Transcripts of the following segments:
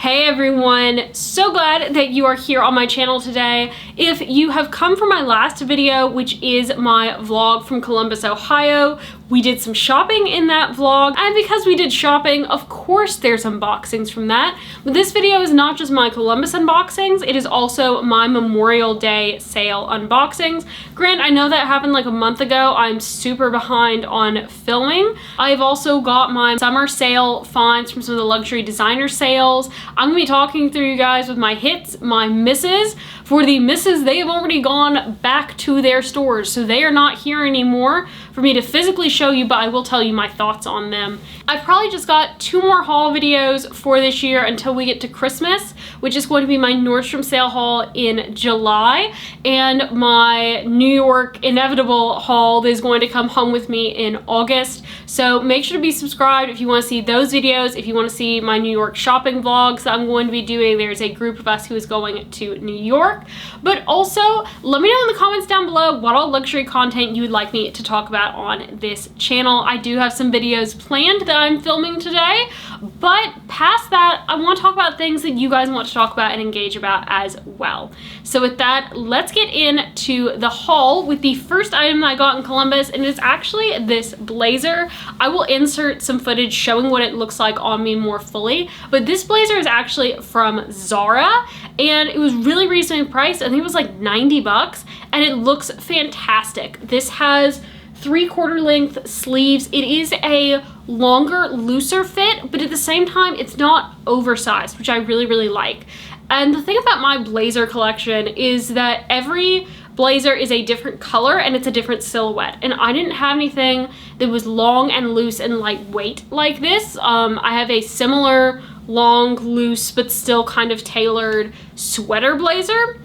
Hey everyone, so glad that you are here on my channel today. If you have come from my last video, which is my vlog from Columbus, Ohio, we did some shopping in that vlog, and because we did shopping, of course there's unboxings from that. But this video is not just my Columbus unboxings, it is also my Memorial Day sale unboxings. Grant, I know that happened like a month ago. I'm super behind on filming. I've also got my summer sale finds from some of the luxury designer sales. I'm gonna be talking through you guys with my hits, my misses. For the misses, they have already gone back to their stores, so they are not here anymore for me to physically show you, but I will tell you my thoughts on them. I've probably just got 2 more haul videos for this year until we get to Christmas, which is going to be my Nordstrom sale haul in July, and my New York inevitable haul that is going to come home with me in August. So make sure to be subscribed if you want to see those videos. If you want to see my New York shopping vlogs that I'm going to be doing, there's a group of us who is going to New York. But also, let me know in the comments down below what all luxury content you would like me to talk about on this channel. I do have some videos planned that I'm filming today, but past that, I want to talk about things that you guys want to talk about and engage about as well. So with that, let's get into the haul with the first item that I got in Columbus, and it's actually this blazer. I will insert some footage showing what it looks like on me more fully, but this blazer is actually from Zara, and it was really reasonably priced. I think it was like 90 bucks, and it looks fantastic. This has 3/4 length sleeves. It is a longer, looser fit, but at the same time, it's not oversized, which I really like. And the thing about my blazer collection is that every blazer is a different color and it's a different silhouette. And I didn't have anything that was long and loose and lightweight like this. I have a similar long, loose, but still kind of tailored sweater blazer.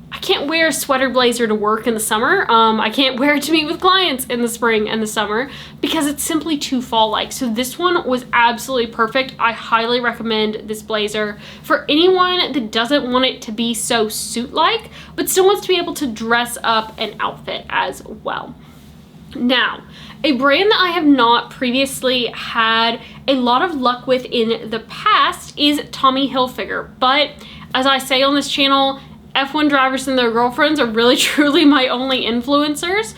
I can't wear a sweater blazer to work in the summer. I can't wear it to meet with clients in the spring and the summer because it's simply too fall-like. So this one was absolutely perfect. I highly recommend this blazer for anyone that doesn't want it to be so suit-like, but still wants to be able to dress up an outfit as well. Now, a brand that I have not previously had a lot of luck with in the past is Tommy Hilfiger. But as I say on this channel, F1 drivers and their girlfriends are really truly my only influencers,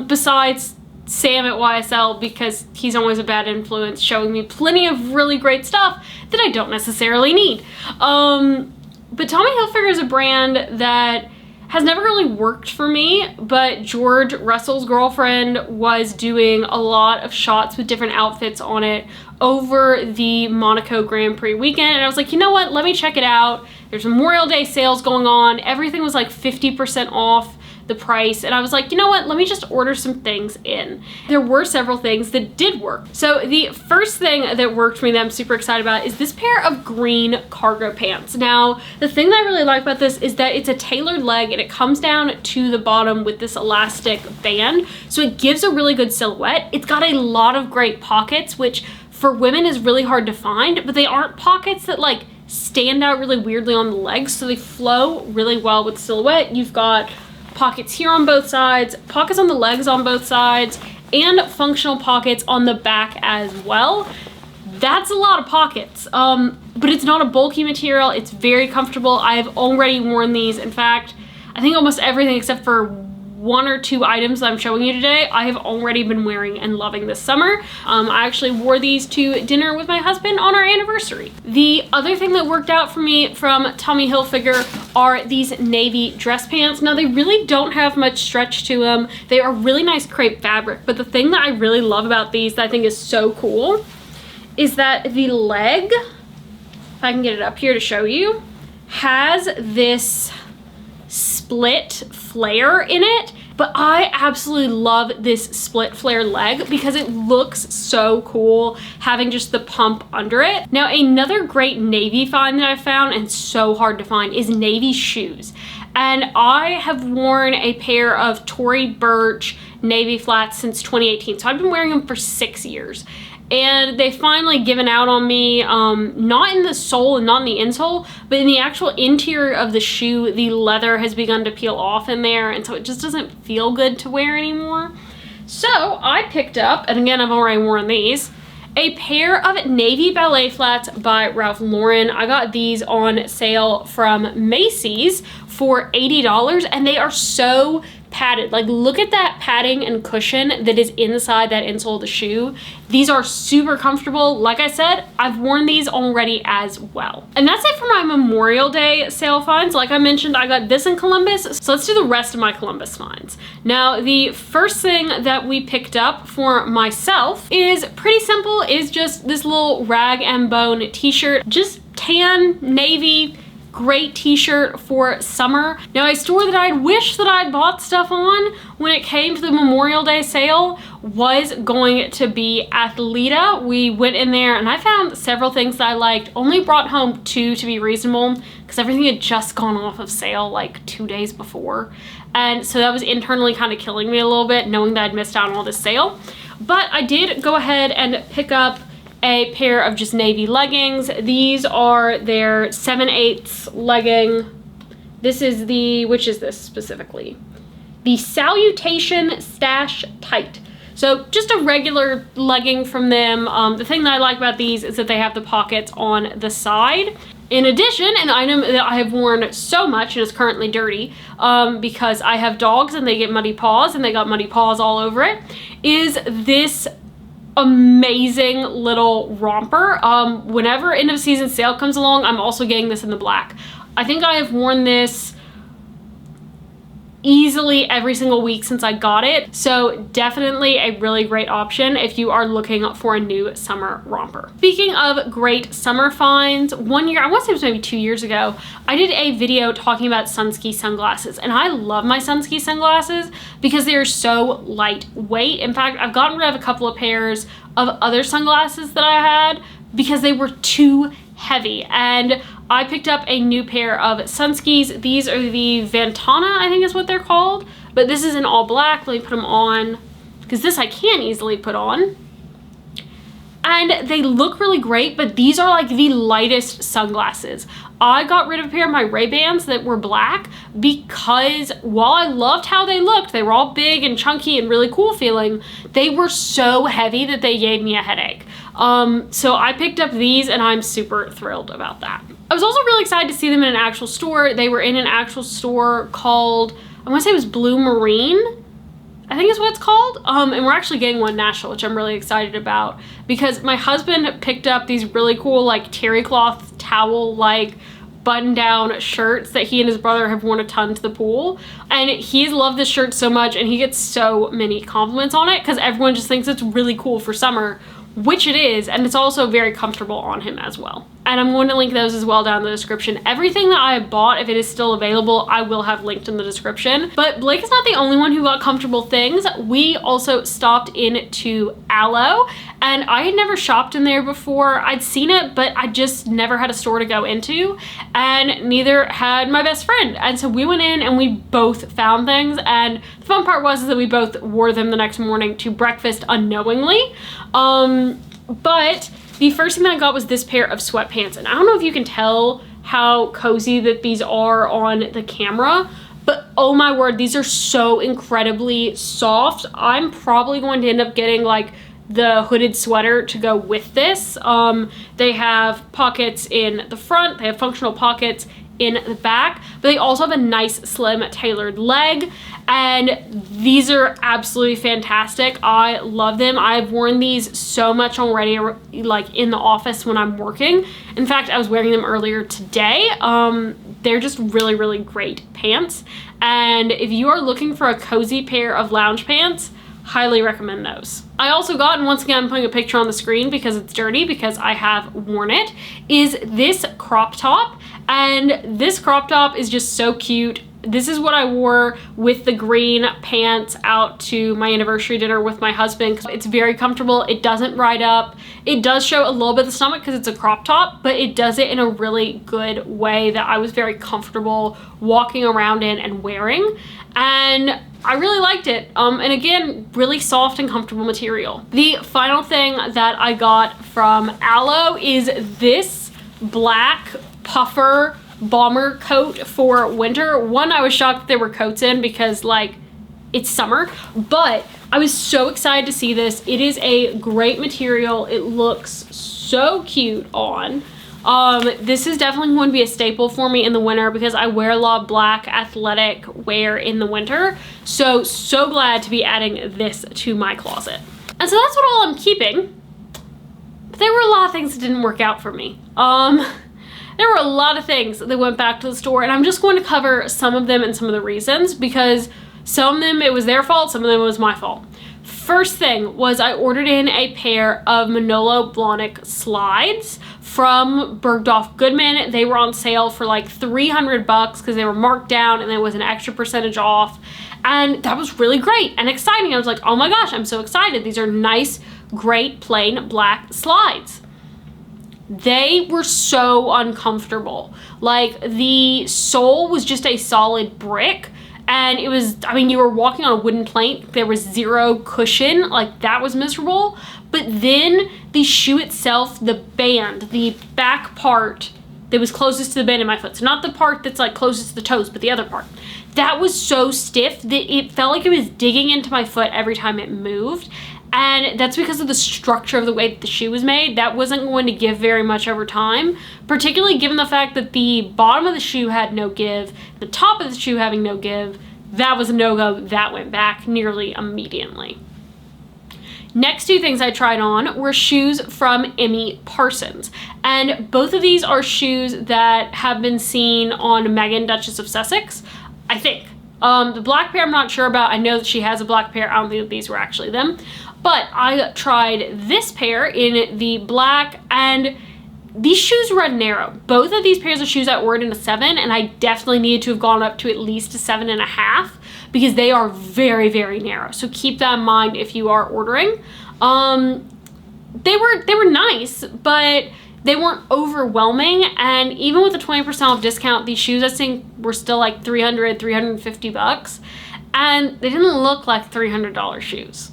besides Sam at YSL, because he's always a bad influence, showing me plenty of really great stuff that I don't necessarily need. But Tommy Hilfiger is a brand that has never really worked for me, but George Russell's girlfriend was doing a lot of shots with different outfits on it over the Monaco Grand Prix weekend, and I was like, you know what, let me check it out. There's Memorial Day sales going on. Everything was like 50% off the price, and I was like, you know what, let me just order some things in. There were several things that did work. So the first thing that worked for me that I'm super excited about is this pair of green cargo pants. Now, the thing that I really like about this is that it's a tailored leg and it comes down to the bottom with this elastic band, so it gives a really good silhouette. It's got a lot of great pockets, which for women is really hard to find, but they aren't pockets that like stand out really weirdly on the legs, so they flow really well with silhouette. You've got pockets here on both sides, pockets on the legs on both sides, and functional pockets on the back as well. That's a lot of pockets, but it's not a bulky material. It's very comfortable. I have already worn these. In fact, I think almost everything except for 1 or 2 items that I'm showing you today, I have already been wearing and loving this summer. I actually wore these to dinner with my husband on our anniversary. The other thing that worked out for me from Tommy Hilfiger are these navy dress pants. Now, they really don't have much stretch to them. They are really nice crepe fabric, but the thing that I really love about these that I think is so cool is that the leg, if I can get it up here to show you, has this split flare in it, but I absolutely love this split flare leg because it looks so cool having just the pump under it. Now, another great navy find that I found, and so hard to find, is navy shoes. And I have worn a pair of Tory Burch navy flats since 2018, so I've been wearing them for 6 years. And they finally given out on me, not in the sole and not in the insole, but in the actual interior of the shoe. The leather has begun to peel off in there, and so it just doesn't feel good to wear anymore. So I picked up, and again, I've already worn these, a pair of navy ballet flats by Ralph Lauren. I got these on sale from Macy's for $80, and they are so padded. Like, look at that padding and cushion that is inside that insole of the shoe. These are super comfortable. Like I said, I've worn these already as well. And that's it for my Memorial Day sale finds. Like I mentioned, I got this in Columbus, so let's do the rest of my Columbus finds. Now, the first thing that we picked up for myself is pretty simple, is just this little rag and bone t-shirt, just tan, navy, great t-shirt for summer. Now, a store that I'd wish that I'd bought stuff on when it came to the Memorial Day sale was going to be Athleta. We went in there and I found several things that I liked, only brought home 2 to be reasonable because everything had just gone off of sale like 2 days before. And so that was internally kind of killing me a little bit, knowing that I'd missed out on all this sale. But I did go ahead and pick up a pair of just navy leggings. These are their 7/8 legging. This is the, which is this specifically? The Salutation Stash Tight. So just a regular legging from them. The thing that I like about these is that they have the pockets on the side. In addition, an item that I have worn so much and is currently dirty because I have dogs and they get muddy paws and they got muddy paws all over it, is this amazing little romper. Whenever end of season sale comes along, I'm also getting this in the black. I think I have worn this easily every single week since I got it, so definitely a really great option if you are looking for a new summer romper. Speaking of great summer finds, one year, I want to say it was maybe 2 years ago, I did a video talking about Sunski sunglasses, and I love my Sunski sunglasses because they are so lightweight. In fact, I've gotten rid of a couple of pairs of other sunglasses that I had because they were too heavy, and I picked up a new pair of Sunskis. These are the Ventana, I think is what they're called, but this is in all black. Let me put them on because this I can easily put on. And they look really great, but these are like the lightest sunglasses. I got rid of a pair of my Ray-Bans that were black because while I loved how they looked, they were all big and chunky and really cool feeling, they were so heavy that they gave me a headache. So I picked up these and I'm super thrilled about that. I was also really excited to see them in an actual store. They were in an actual store called, I want to say it was Blue Marine, I think is what it's called. And we're actually getting one national, which I'm really excited about because my husband picked up these really cool like terry cloth towel like button down shirts that he and his brother have worn a ton to the pool, and he's loved this shirt so much and he gets so many compliments on it because everyone just thinks it's really cool for summer, which it is, and it's also very comfortable on him as well. And I'm going to link those as well down in the description. Everything that I have bought, if it is still available, I will have linked in the description. But Blake is not the only one who got comfortable things. We also stopped into Alo, and I had never shopped in there before. I'd seen it, but I just never had a store to go into, and neither had my best friend. And so we went in and we both found things, and the fun part was that we both wore them the next morning to breakfast unknowingly. But the first thing that I got was this pair of sweatpants, and I don't know if you can tell how cozy that these are on the camera, but oh my word, these are so incredibly soft. I'm probably going to end up getting like the hooded sweater to go with this. They have pockets in the front, they have functional pockets in the back, but they also have a nice slim tailored leg, and these are absolutely fantastic. I love them. I've worn these so much already, like in the office when I'm working. In fact, I was wearing them earlier today. They're just really, really great pants, and if you are looking for a cozy pair of lounge pants, highly recommend those. I also got, and once again I'm putting a picture on the screen because it's dirty because I have worn it, is this crop top. And this crop top is just so cute. This is what I wore with the green pants out to my anniversary dinner with my husband. It's very comfortable. It doesn't ride up. It does show a little bit of the stomach because it's a crop top, but it does it in a really good way that I was very comfortable walking around in and wearing. And I really liked it. And again, really soft and comfortable material. The final thing that I got from Alo is this black puffer bomber coat for winter. One, I was shocked that there were coats in because like it's summer, but I was so excited to see this. It is a great material. It looks so cute on. This is definitely going to be a staple for me in the winter because I wear a lot of black athletic wear in the winter. So glad to be adding this to my closet. And so that's what all I'm keeping. But there were a lot of things that didn't work out for me. There were a lot of things that went back to the store, and I'm just going to cover some of them and some of the reasons because some of them it was their fault, some of them it was my fault. First thing was I ordered in a pair of Manolo Blahnik slides from Bergdorf Goodman. They were on sale for like $300 because they were marked down and there was an extra percentage off. And that was really great and exciting. I was like, oh my gosh, I'm so excited. These are nice, great, plain black slides. They were so uncomfortable. Like the sole was just a solid brick. And it was, I mean, you were walking on a wooden plank. There was zero cushion. Like, that was miserable. But then the shoe itself, the band, the back part that was closest to the band in my foot. So not the part that's like closest to the toes, but the other part. That was so stiff that it felt like it was digging into my foot every time it moved. And that's because of the structure of the way that the shoe was made. That wasn't going to give very much over time, particularly given the fact that the bottom of the shoe had no give, the top of the shoe having no give. That was a no-go. That went back nearly immediately. Next two things I tried on were shoes from Emmy Parsons. And both of these are shoes that have been seen on Meghan, Duchess of Sussex, I think. The black pair I'm not sure about. I know that she has a black pair. I don't think that these were actually them. But I tried this pair in the black, and these shoes run narrow. Both of these pairs of shoes I ordered in a 7, and I definitely needed to have gone up to at least a 7.5 because they are very, very narrow. So keep that in mind if you are ordering. They were nice, but they weren't overwhelming. And even with a 20% off discount, these shoes I think were still like $350, and they didn't look like $300 shoes.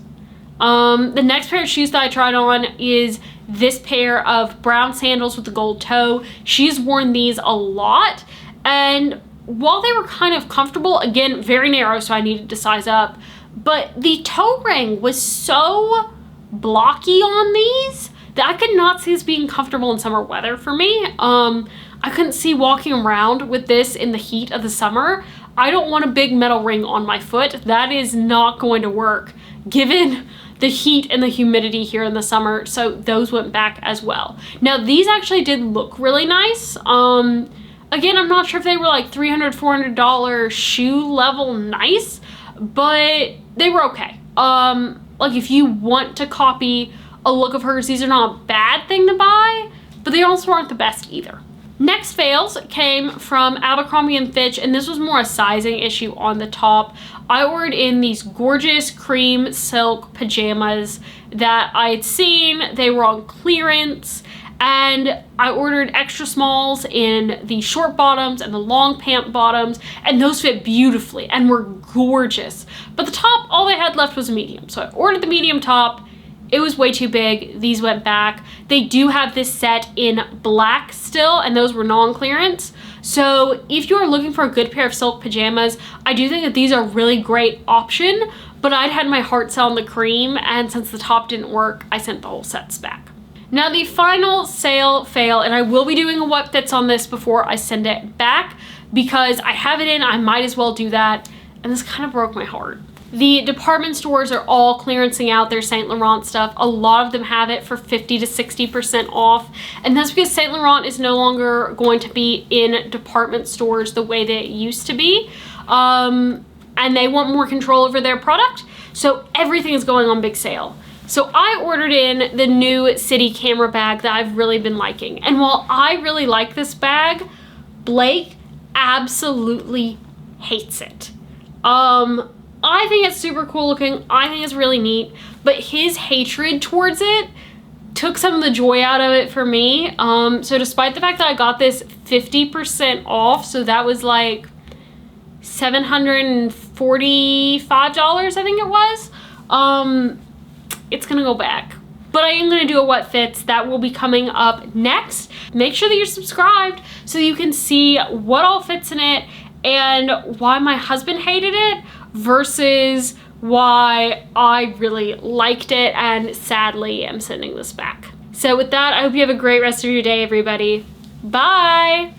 The next pair of shoes that I tried on is this pair of brown sandals with the gold toe. She's worn these a lot, and while they were kind of comfortable, again, very narrow, so I needed to size up, but the toe ring was so blocky on these that I could not see this being comfortable in summer weather for me. I couldn't see walking around with this in the heat of the summer. I don't want a big metal ring on my foot. That is not going to work given the heat and the humidity here in the summer, so those went back as well. Now these actually did look really nice. Again, I'm not sure if they were like $300, $400 shoe level nice, but they were okay. Like if you want to copy a look of hers, these are not a bad thing to buy, but they also aren't the best either. Next fails came from Abercrombie and Fitch, and this was more a sizing issue on the top. I ordered in these gorgeous cream silk pajamas that I had seen. They were on clearance, and I ordered extra smalls in the short bottoms and the long pant bottoms, and those fit beautifully and were gorgeous. But the top, all they had left was a medium. So I ordered the medium top. It was way too big. These went back. They do have this set in black still, and those were non-clearance. So if you're looking for a good pair of silk pajamas, I do think that these are a really great option, but I'd had my heart set on the cream, and since the top didn't work, I sent the whole sets back. Now the final sale fail, and I will be doing a what fits on this before I send it back because I have it in, I might as well do that, and this kind of broke my heart. The department stores are all clearancing out their Saint Laurent stuff. A lot of them have it for 50 to 60% off. And that's because Saint Laurent is no longer going to be in department stores the way that it used to be. And they want more control over their product. So everything is going on big sale. So I ordered in the new City camera bag that I've really been liking. And while I really like this bag, Blake absolutely hates it. I think it's super cool looking. I think it's really neat, but his hatred towards it took some of the joy out of it for me. So despite the fact that I got this 50% off, so that was like $745, I think it was, it's gonna go back. But I am gonna do a what fits. That will be coming up next. Make sure that you're subscribed so you can see what all fits in it and why my husband hated it versus why I really liked it, and sadly am sending this back. So with that, I hope you have a great rest of your day, everybody. Bye!